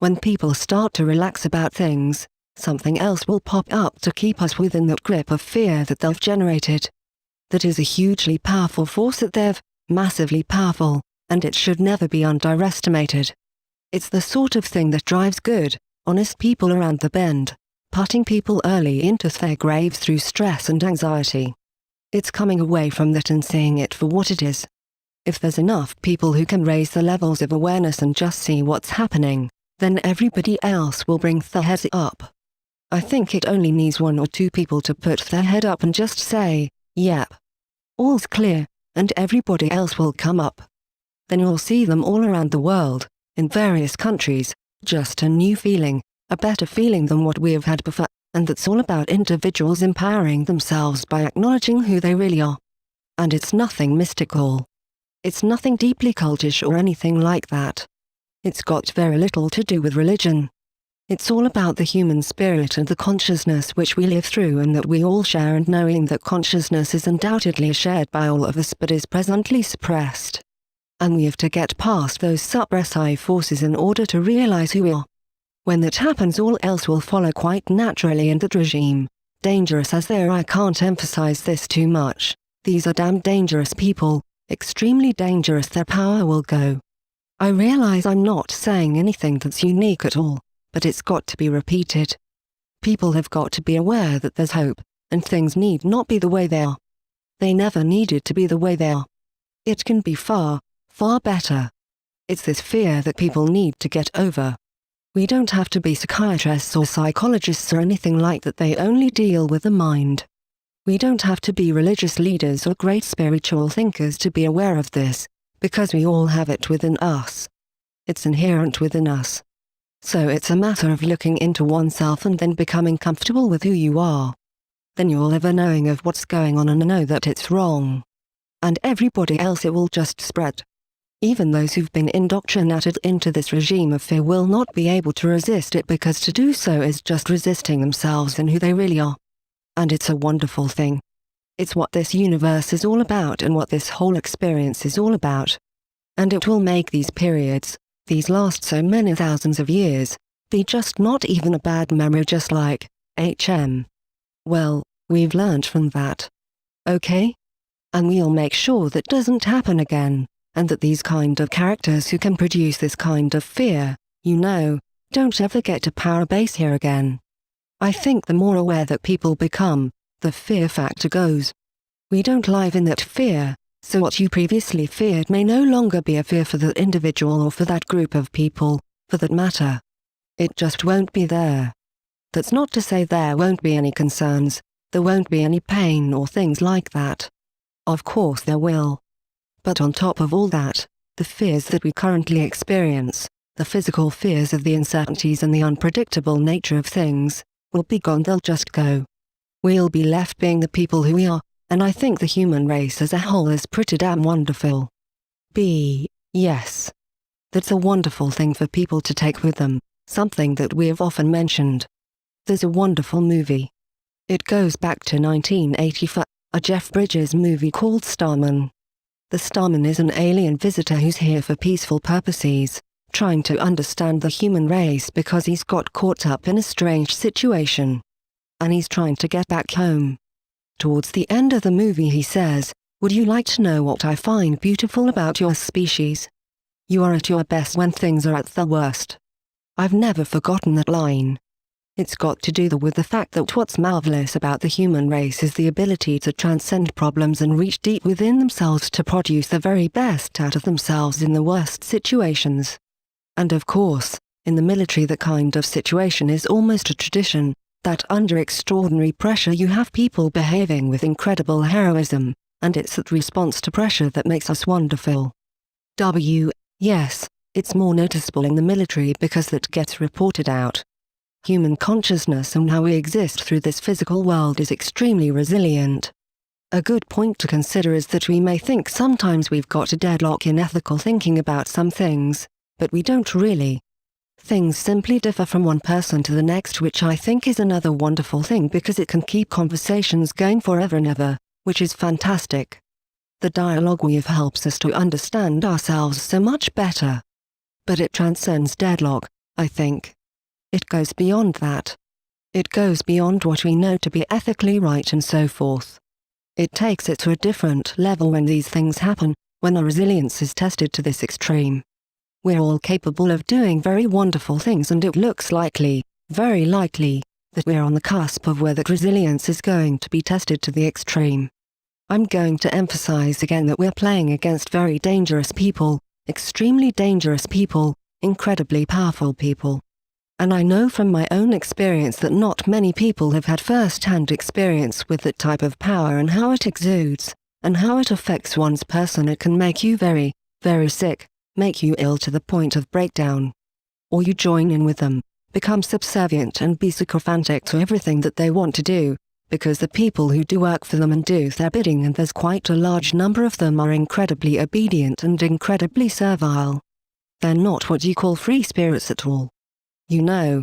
When people start to relax about things, something else will pop up to keep us within that grip of fear that they've generated. That is a hugely powerful force that they've, massively powerful, and it should never be underestimated. It's the sort of thing that drives good, honest people around the bend, putting people early into their graves through stress and anxiety. It's coming away from that and seeing it for what it is. If there's enough people who can raise the levels of awareness and just see what's happening, then everybody else will bring their heads up. I think it only needs 1 or 2 people to put their head up and just say, yep, all's clear, and everybody else will come up. Then you'll see them all around the world, in various countries, just a new feeling, a better feeling than what we have had before, and that's all about individuals empowering themselves by acknowledging who they really are. And it's nothing mystical. It's nothing deeply cultish or anything like that. It's got very little to do with religion. It's all about the human spirit and the consciousness which we live through and that we all share, and knowing that consciousness is undoubtedly shared by all of us but is presently suppressed. And we have to get past those suppressive forces in order to realize who we are. When that happens, all else will follow quite naturally, and that regime, dangerous as they are, I can't emphasize this too much, these are damn dangerous people, extremely dangerous, their power will go. I realize I'm not saying anything that's unique at all, but it's got to be repeated. People have got to be aware that there's hope, and things need not be the way they are. They never needed to be the way they are. It can be far, far better. It's this fear that people need to get over. We don't have to be psychiatrists or psychologists or anything like that, they only deal with the mind. We don't have to be religious leaders or great spiritual thinkers to be aware of this, because we all have it within us. It's inherent within us. So it's a matter of looking into oneself and then becoming comfortable with who you are. Then you'll have a knowing of what's going on and know that it's wrong. And everybody else, it will just spread. Even those who've been indoctrinated into this regime of fear will not be able to resist it, because to do so is just resisting themselves and who they really are. And it's a wonderful thing. It's what this universe is all about and what this whole experience is all about. And it will make these periods, these last so many thousands of years, be just not even a bad memory, just like well, we've learned from that. Okay? And we'll make sure that doesn't happen again, and that these kind of characters who can produce this kind of fear, don't ever get to power base here again. I think the more aware that people become, the fear factor goes. We don't live in that fear, so what you previously feared may no longer be a fear for that individual or for that group of people, for that matter. It just won't be there. That's not to say there won't be any concerns, there won't be any pain or things like that. Of course there will. But on top of all that, the fears that we currently experience, the physical fears of the uncertainties and the unpredictable nature of things, will be gone, they'll just go. We'll be left being the people who we are, and I think the human race as a whole is pretty damn wonderful. Yes. That's a wonderful thing for people to take with them, something that we have often mentioned. There's a wonderful movie. It goes back to 1984, a Jeff Bridges movie called Starman. The Starman is an alien visitor who's here for peaceful purposes, trying to understand the human race because he's got caught up in a strange situation. And he's trying to get back home. Towards the end of the movie he says, "Would you like to know what I find beautiful about your species? You are at your best when things are at their worst." I've never forgotten that line. It's got to do with the fact that what's marvelous about the human race is the ability to transcend problems and reach deep within themselves to produce the very best out of themselves in the worst situations. And of course, in the military that kind of situation is almost a tradition, that under extraordinary pressure you have people behaving with incredible heroism, and it's that response to pressure that makes us wonderful. Yes, it's more noticeable in the military because that gets reported out. Human consciousness and how we exist through this physical world is extremely resilient. A good point to consider is that we may think sometimes we've got a deadlock in ethical thinking about some things, but we don't really. Things simply differ from one person to the next, which I think is another wonderful thing because it can keep conversations going forever and ever, which is fantastic. The dialogue we have helps us to understand ourselves so much better. But it transcends deadlock, I think. It goes beyond that. It goes beyond what we know to be ethically right and so forth. It takes it to a different level when these things happen, when our resilience is tested to this extreme. We're all capable of doing very wonderful things, and it looks likely, very likely, that we're on the cusp of where that resilience is going to be tested to the extreme. I'm going to emphasize again that we're playing against very dangerous people, extremely dangerous people, incredibly powerful people. And I know from my own experience that not many people have had first-hand experience with that type of power and how it exudes, and how it affects one's person. It can make you very, very sick, make you ill to the point of breakdown. Or you join in with them, become subservient and be sycophantic to everything that they want to do, because the people who do work for them and do their bidding, and there's quite a large number of them, are incredibly obedient and incredibly servile. They're not what you call free spirits at all. You know,